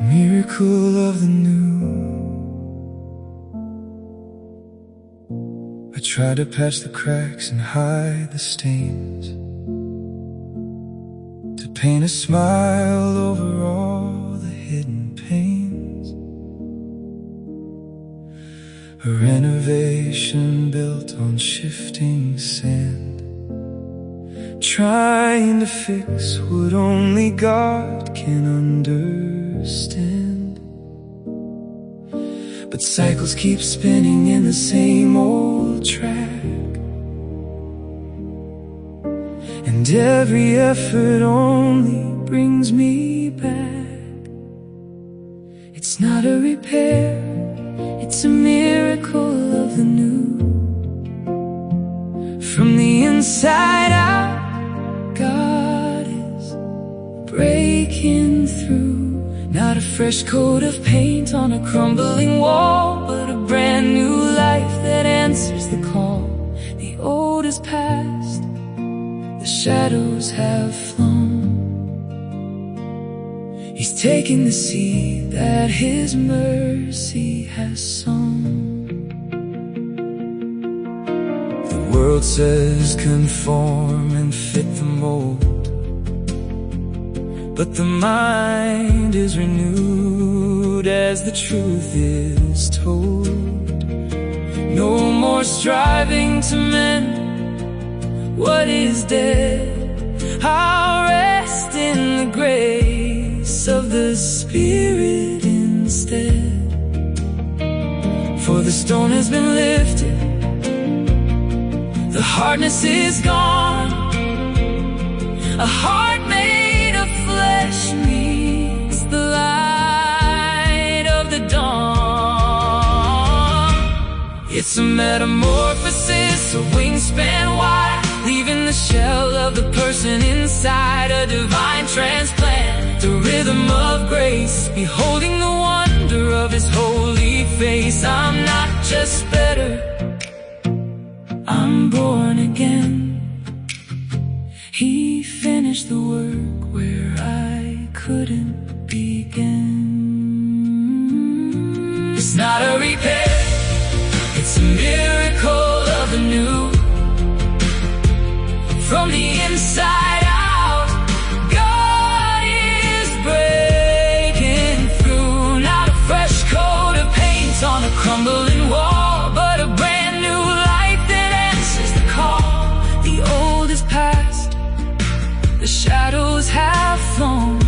miracle of the new. I try to patch the cracks and hide the stains, to paint a smile over all the hidden pains. A renovation built on shifting sand, trying to fix what only God can understand. But cycles keep spinning in the same old track, and every effort only brings me back. It's not a repair, it's a miracle of the new. From the inside out, God is breaking through. Not a fresh coat of paint on a crumbling wall, but a brand new life that answers the call. The old is past, the shadows have flown. He's taken the seed that His mercy has sown. The world says conform and fit the mold, but the mind is renewed as the truth is told. No more striving to mend what is dead. I'll rest in the grace of the Spirit instead. For the stone has been lifted, the hardness is gone. A heart made of flesh meets the light of the dawn. It's a metamorphosis, a wingspan wide, leaving the shell of the person inside. A divine transplant, the rhythm of grace, beholding the wonder of His holy face. I'm not just better, I'm born again. He finished the work where I couldn't begin. It's not a repair, it's a miracle of the new. From the inside out, God is breaking through. Not a fresh coat of paint on a crumbling wall, but a brand new life that answers the call. The old is past, the shadows have flown.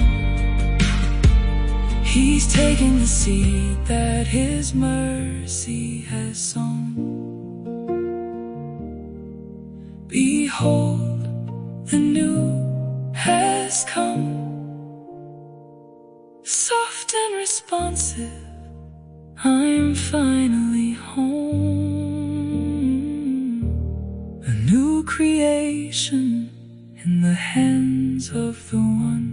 He's taking the seed that His mercy has sown. Behold, the new has come, soft and responsive. I'm finally home, a new creation in the hands of the One.